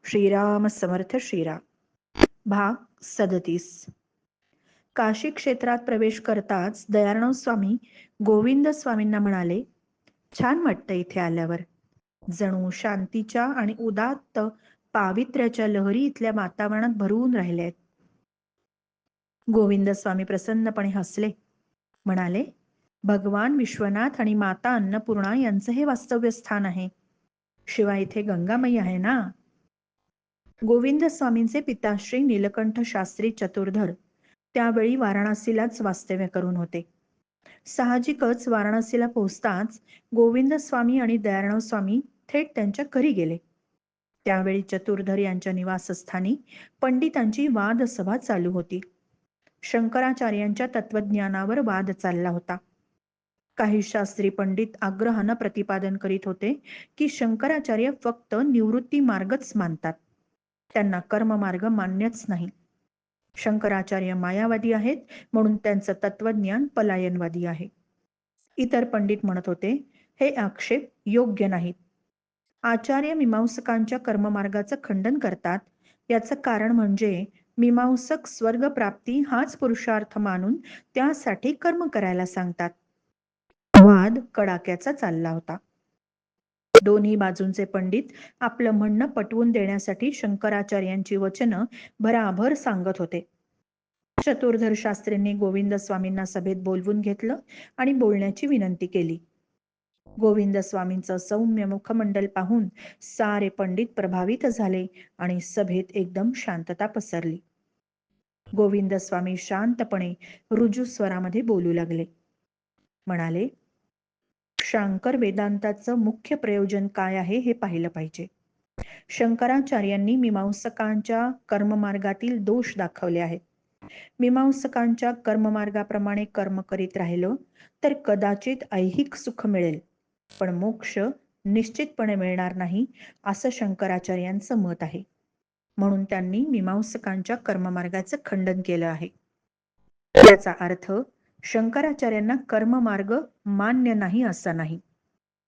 श्रीराम समर्थ श्रीराम. भाग 37. काशी क्षेत्रात प्रवेश करताच दयार्णव स्वामी गोविंद स्वामींना म्हणाले, छान वाटतं इथे आल्यावर. जणू शांतीच्या आणि उदात्त पावित्र्याच्या लहरी इथल्या वातावरणात भरून राहिल्या आहेत. गोविंद स्वामी प्रसन्नपणे हसले, म्हणाले, भगवान विश्वनाथ आणि माता अन्नपूर्णा यांचं हे वास्तव्य स्थान आहे. शिवाय इथे गंगामाई आहे ना. गोविंद स्वामींचे पिताश्री नीलकंठ शास्त्री चतुर्धर त्यावेळी वाराणसीलाच वास्तव्य करून होते. साहजिकच वाराणसीला पोहोचताच गोविंद स्वामी आणि दयार्णव स्वामी थेट त्यांच्या घरी गेले. त्यावेळी चतुर्धर यांच्या निवासस्थानी पंडितांची वादसभा चालू होती. शंकराचार्यांच्या तत्वज्ञानावर वाद चालला होता. काही शास्त्री पंडित आग्रहानं प्रतिपादन करीत होते की शंकराचार्य फक्त निवृत्ती मार्गच मानतात, त्यांना कर्ममार्ग मान्यच नाही. शंकराचार्य मायावादी आहेत म्हणून त्यांचं तत्वज्ञान पलायनवादी आहे. इतर पंडित म्हणत होते, हे आक्षेप योग्य नाहीत. आचार्य मीमांसकांच्या कर्ममार्गाचं खंडन करतात. याचं कारण म्हणजे मीमांसक स्वर्गप्राप्ती हाच पुरुषार्थ मानून त्यासाठी कर्म करायला सांगतात. वाद कडाक्याचा चालला होता. दोन्ही बाजूंचे पंडित आपलं म्हणणं पटवून देण्यासाठी शंकराचार्यांची वचनं भराभर सांगत होते. चतुर्धर शास्त्रींनी गोविंद स्वामींना सभेत बोलवून घेतलं आणि बोलण्याची विनंती केली. गोविंद स्वामींचं सौम्य मुखमंडल पाहून सारे पंडित प्रभावित झाले आणि सभेत एकदम शांतता पसरली. गोविंद स्वामी शांतपणे रुजू स्वरामध्ये बोलू लागले. म्हणाले, शांकर वेदांताचं मुख्य प्रयोजन काय आहे हे पाहिलं पाहिजे. शंकराचार्यांनी मीमांसकांच्या कर्ममार्गातील दोष दाखवले आहेत. मीमांसकांच्या कर्ममार्गाप्रमाणे कर्म करीत राहिलो तर कदाचित ऐहिक सुख मिळेल, पण मोक्ष निश्चितपणे मिळणार नाही, असं शंकराचार्यांचं मत आहे. म्हणून त्यांनी मीमांसकांच्या कर्ममार्गाचं खंडन केलं आहे. याचा अर्थ शंकराचार्यांना कर्ममार्ग मान्य नाही असं नाही.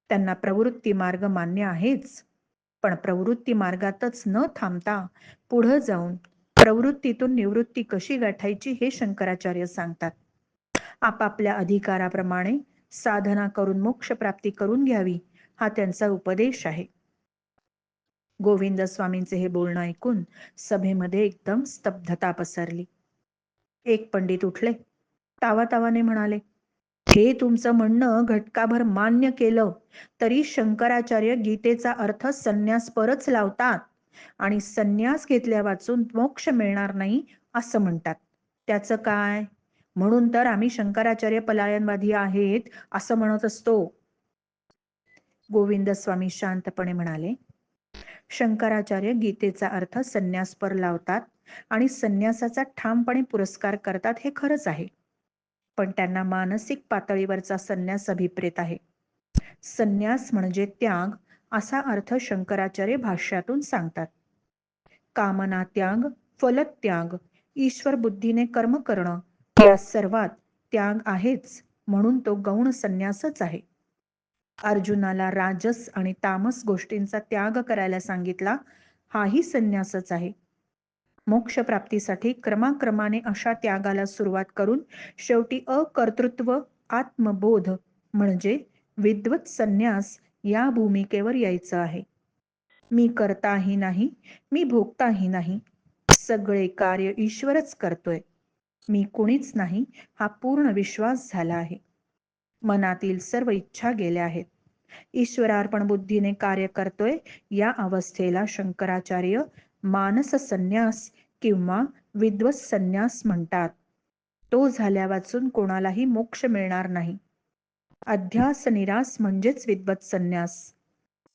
त्यांना प्रवृत्ती मार्ग मान्य आहेच, पण प्रवृत्ती मार्गातच न थांबता पुढे जाऊन प्रवृत्तीतून निवृत्ती कशी गाठायची हे शंकराचार्य सांगतात. आपापल्या अधिकाराप्रमाणे साधना करून मोक्ष प्राप्ती करून घ्यावी, हा त्यांचा उपदेश आहे. गोविंद स्वामींचे हे बोलणं ऐकून सभेमध्ये एकदम स्तब्धता पसरली. एक पंडित उठले, तावातावाने म्हणाले, हे तुमचं म्हणणं घटकाभर मान्य केलं तरी शंकराचार्य गीतेचा अर्थ संन्यासपरच लावतात आणि संन्यास घेतल्या वाचून मोक्ष मिळणार नाही असं म्हणतात. त्याचं काय? म्हणून तर आम्ही शंकराचार्य पलायनवादी आहेत असं म्हणत असतो. गोविंद स्वामी शांतपणे म्हणाले, शंकराचार्य गीतेचा अर्थ संन्यासपर लावतात आणि संन्यासाचा ठामपणे पुरस्कार करतात हे खरंच आहे, पण त्यांना मानसिक पातळीवरचा संन्यास अभिप्रेत आहे. संन्यास म्हणजे त्याग असा अर्थ शंकराचार्य भाष्यातून सांगतात. कामना त्याग, फलत्याग, ईश्वर बुद्धीने कर्म करणं या सर्वात त्याग आहेच, म्हणून तो गौण संन्यासच आहे. अर्जुनाला राजस आणि तामस गोष्टींचा त्याग करायला सांगितला, हाही संन्यासच आहे. मोक्ष प्राप्तीसाठी क्रमाक्रमाने अशा त्यागाला सुरुवात करून शेवटी अकर्तृत्व आत्मबोध म्हणजे विद्वत संन्यास या भूमिकेवर यायचं आहे. मी करताही नाही, मी भोगताही नाही, सगळे कार्य ईश्वरच करतोय, मी कुणीच नाही हा पूर्ण विश्वास झाला आहे. मनातील सर्व इच्छा गेल्या आहेत, ईश्वरार्पण बुद्धीने कार्य करतोय, या अवस्थेला शंकराचार्य मानस संन्यास किंवा विद्वत संन्यास म्हणतात. तो झाल्या वाचून कोणालाही मोक्ष मिळणार नाही. अध्यास निरास म्हणजेच विद्वत संन्यास.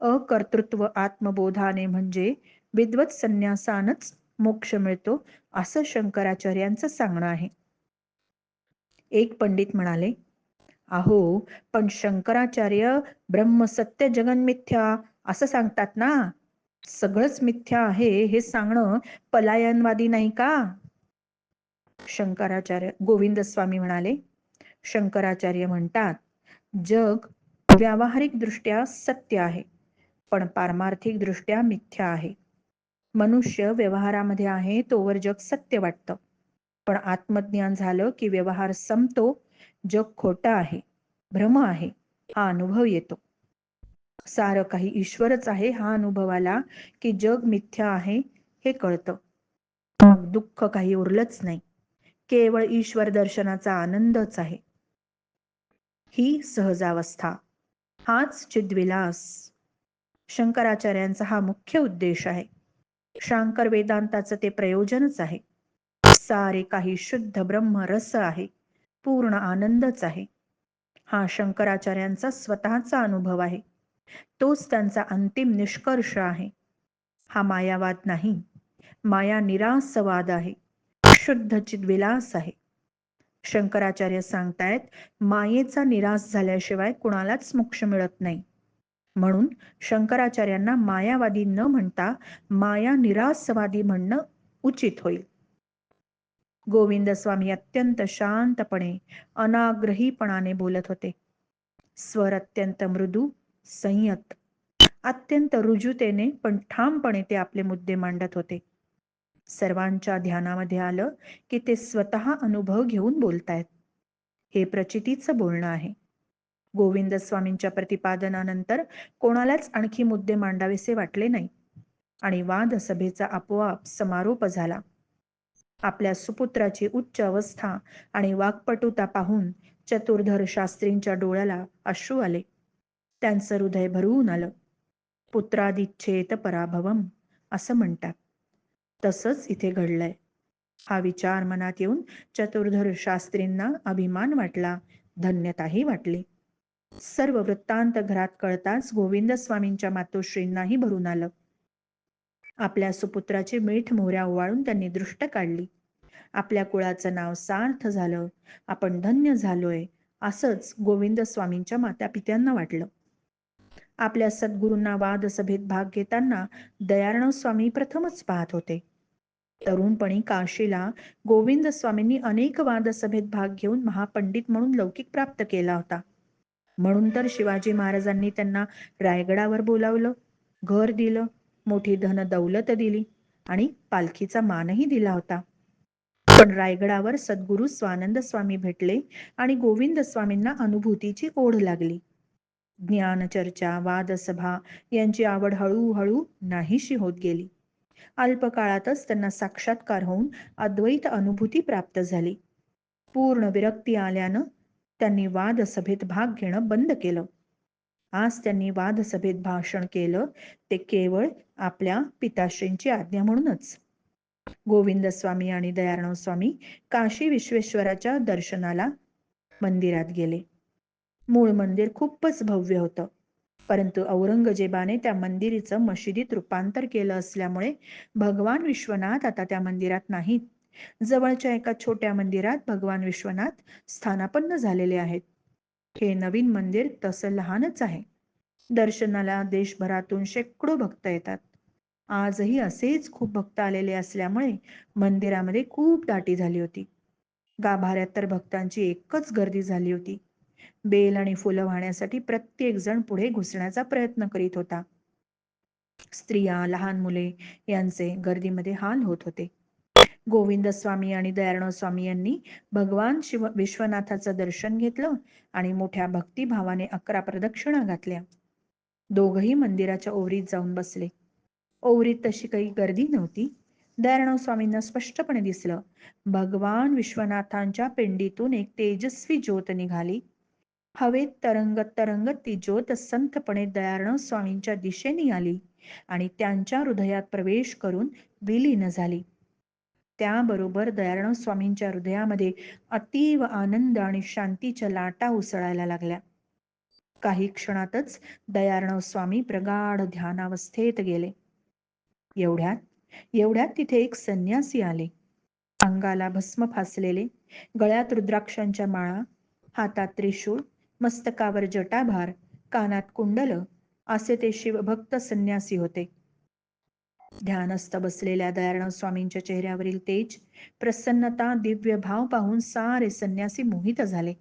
अकर्तृत्व आत्मबोधाने म्हणजे विद्वत संन्यासानच मोक्ष मिळतो असं शंकराचार्यांचं सांगणं आहे. एक पंडित म्हणाले, अहो, पण शंकराचार्य ब्रह्म सत्य जगन मिथ्या असं सांगतात ना. सगळंच मिथ्या आहे हे सांगणं पलायनवादी नाही का? शंकराचार्य गोविंद स्वामी म्हणाले, शंकराचार्य म्हणतात, जग व्यावहारिक दृष्ट्या सत्य आहे, पण पारमार्थिक दृष्ट्या मिथ्या आहे. मनुष्य व्यवहारामध्ये आहे तोवर जग सत्य वाटतं, पण आत्मज्ञान झालं की व्यवहार संपतो, जग खोटं आहे, भ्रम आहे हा अनुभव येतो. सारं काही ईश्वरच आहे हा अनुभव आला की जग मिथ्या आहे हे कळतं. मग दुःख काही उरलंच नाही, केवळ ईश्वर दर्शनाचा आनंदच आहे. ही सहजावस्था, हाच चिद्विलास शंकराचार्यांचा हा मुख्य उद्देश आहे. शांकर वेदांताचं ते प्रयोजनच आहे. सारे काही शुद्ध ब्रह्म रस आहे, पूर्ण आनंदच आहे. हा शंकराचार्यांचा स्वतःचा अनुभव आहे, तोच त्यांचा अंतिम निष्कर्ष आहे. हा मायावाद नाही, माया निरासवाद आहे, शुद्ध चिद्विलास आहे. शंकराचार्य सांगतायत, मायेचा निराश झाल्याशिवाय कुणालाच मोक्ष मिळत नाही. म्हणून शंकराचार्यांना मायावादी न म्हणता माया निरासवादी म्हणणं उचित होईल. गोविंद स्वामी अत्यंत शांतपणे, अनाग्रहीपणाने बोलत होते. स्वर अत्यंत मृदू, संयत, अत्यंत रुजुतेने पण ठामपणे ते आपले मुद्दे मांडत होते. सर्वांच्या ध्यानामध्ये आलं की ते स्वतः अनुभव घेऊन बोलतायत. हे प्रचितीचं बोलणं आहे. गोविंद स्वामींच्या प्रतिपादनानंतर कोणालाच आणखी मुद्दे मांडावेसे वाटले नाही आणि वादसभेचा आपोआप समारोप झाला. आपल्या सुपुत्राची उच्च अवस्था आणि वाक्पटुता पाहून चतुर्धर शास्त्रींच्या डोळ्याला अश्रू आले. त्यांचं हृदय भरून आलं. पुत्रादिच्छेत पराभवम असं म्हणतात, तसंच इथे घडलंय. हा विचार मनात येऊन चतुर्धर शास्त्रींना अभिमान वाटला, धन्यताही वाटली. सर्व वृत्तांत घरात कळताच गोविंद स्वामींच्या मातोश्रींनाही भरून आलं. आपल्या सुपुत्राची मीठ मोहऱ्या ओवाळून त्यांनी दृष्ट काढली. आपल्या कुळाचं नाव सार्थ झालं, आपण धन्य झालोय, असंच गोविंद स्वामींच्या मातापित्यांना वाटलं. आपल्या सद्गुरूंना वादसभेत भाग घेताना दयार्णव स्वामी प्रथमच पाहत होते. तरुणपणी काशीला गोविंद स्वामींनी अनेक वादसभेत भाग घेऊन महापंडित म्हणून लौकिक प्राप्त केला होता. म्हणून तर शिवाजी महाराजांनी त्यांना रायगडावर बोलावलं, घर दिलं, मोठी धन दौलत दिली आणि पालखीचा मानही दिला होता. पण रायगडावर सद्गुरू स्वानंद स्वामी भेटले आणि गोविंद स्वामींना अनुभूतीची ओढ लागली. ज्ञानचर्चा, वादसभा यांची आवड हळूहळू नाहीशी होत गेली. अल्पकाळातच त्यांना साक्षात्कार होऊन अद्वैत अनुभूती प्राप्त झाली. पूर्ण विरक्ती आल्यानं त्यांनी वादसभेत भाग घेणं बंद केलं. आज त्यांनी वादसभेत भाषण केलं ते केवळ आपल्या पिताश्रींची आज्ञा म्हणूनच. गोविंद स्वामी आणि दयार्णव स्वामी काशी विश्वेश्वराच्या दर्शनाला मंदिरात गेले. मूळ मंदिर खूपच भव्य होतं, परंतु औरंगजेबाने त्या मंदिराचं मशिदीत रूपांतर केलं असल्यामुळे भगवान विश्वनाथ आता त्या मंदिरात नाहीत. जवळच्या एका छोट्या मंदिरात भगवान विश्वनाथ स्थानापन्न झालेले आहेत. हे नवीन मंदिर तसं लहानच आहे. दर्शनाला देशभरातून शेकडो भक्त येतात. आजही असेच खूप भक्त आलेले असल्यामुळे मंदिरामध्ये खूप दाटी झाली होती. गाभाऱ्यात तर भक्तांची एकच गर्दी झाली होती. बेल आणि फुलं वाहण्यासाठी प्रत्येक जण पुढे घुसण्याचा प्रयत्न करीत होता. स्त्रिया, लहान मुले यांचे गर्दीमध्ये हाल होत होते. गोविंद स्वामी आणि दयार्णव स्वामी यांनी भगवान विश्वनाथाचं दर्शन घेतलं आणि मोठ्या भक्तिभावाने 11 प्रदक्षिणा घातल्या. दोघही मंदिराच्या ओवरीत जाऊन बसले. ओवरीत तशी काही गर्दी नव्हती. दयार्णव स्वामींना स्पष्टपणे दिसलं, भगवान विश्वनाथांच्या पिंडीतून एक तेजस्वी ज्योत निघाली. हवेत तरंगत तरंगत ती ज्योत संथपणे दयार्णव स्वामींच्या दिशेने आली आणि त्यांच्या हृदयात प्रवेश करून विलीन झाली. त्याबरोबर दयार्णव स्वामींच्या हृदयामध्ये अतीव आनंद आणि शांतीच्या लाटा उसळायला लागल्या. काही क्षणातच दयार्णव स्वामी प्रगाढ ध्यानावस्थेत गेले. एवढ्यात तिथे एक संन्यासी आले. अंगाला भस्म फासलेले, गळ्यात रुद्राक्षांच्या माळा, हातात त्रिशूळ, मस्तकावर जटाभार, कानात कुंडल असे ते शिवभक्त संन्यासी होते. ध्यानस्थ बसलेल्या दयार्णव स्वामींच्या चेहऱ्यावरील तेज, प्रसन्नता, दिव्य भाव पाहून सारे संन्यासी मोहित झाले.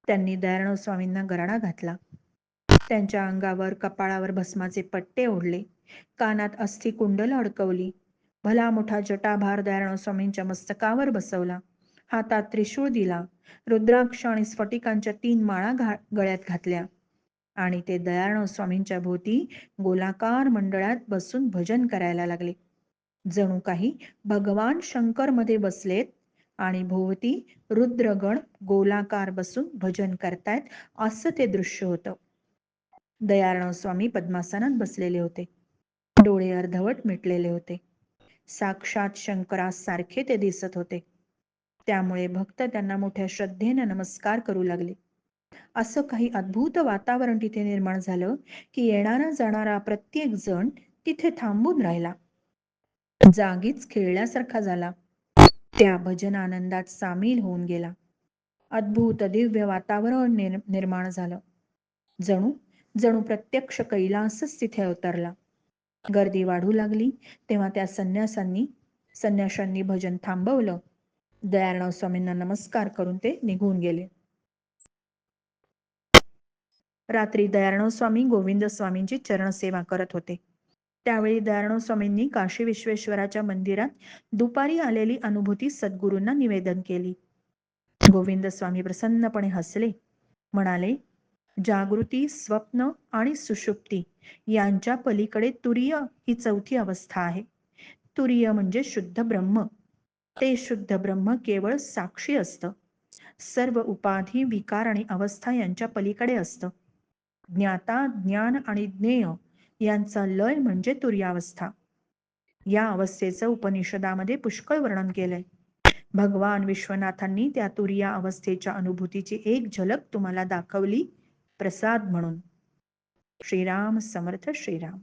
त्यांनी दयार्णव स्वामींना गराडा घातला. त्यांच्या अंगावर, कपाळावर भस्माचे पट्टे ओढले. कानात अस्थि कुंडल अडकवली. भला मोठा जटाभार दयाळराव स्वामींच्या मस्तकावर बसवला. हातात त्रिशूळ दिला. रुद्राक्ष आणि स्फटिकांच्या 3 माळा गळ्यात घातल्या आणि ते दयाळराव स्वामींच्या भोवती गोलाकार मंडळात बसून भजन करायला लागले. जणू काही भगवान शंकर मध्ये बसलेत आणि भोवती रुद्रगण गोलाकार बसून भजन करतायत असं ते दृश्य होतं. दयाळराव स्वामी पद्मासनात बसलेले होते. डोळे अर्धवट मिटलेले होते. साक्षात शंकरासारखे ते दिसत होते. त्यामुळे भक्त त्यांना मोठ्या श्रद्धेने नमस्कार करू लागले. असं काही अद्भुत वातावरण तिथे निर्माण झालं की येणारा जाणारा प्रत्येक जण तिथे थांबून राहिला. जागीच खेळल्यासारखा झाला. त्या भजन आनंदात सामील होऊन गेला. अद्भुत दिव्य वातावरण निर्माण झालं. जणू जणू प्रत्यक्ष कैलासच तिथे अवतरला. गर्दी वाढू लागली तेव्हा त्या संन्याशांनी भजन थांबवलं. दयाळराव स्वामींना नमस्कार करून ते निघून गेले. रात्री दयाळराव स्वामी गोविंद स्वामींची चरणसेवा करत होते. त्यावेळी दयाळराव स्वामींनी काशी विश्वेश्वराच्या मंदिरात दुपारी आलेली अनुभूती सद्गुरूंना निवेदन केली. गोविंद स्वामी प्रसन्नपणे हसले. म्हणाले, जागृती, स्वप्न आणि सुषुप्ती यांच्या पलीकडे तुरीय ही चौथी अवस्था आहे. तुरीय म्हणजे शुद्ध ब्रह्म. ते शुद्ध ब्रह्म केवळ साक्षी असतं. सर्व उपाधी, विकार आणि अवस्था यांच्या पलीकडे असतं. ज्ञाता, ज्ञान आणि ज्ञेय यांचा लय म्हणजे तुर्यावस्था. या अवस्थेचं उपनिषदामध्ये पुष्कळ वर्णन केलंय. भगवान विश्वनाथांनी त्या तुर्या अवस्थेच्या अनुभूतीची एक झलक तुम्हाला दाखवली प्रसाद म्हणून. श्रीराम समर्थ. श्रीराम.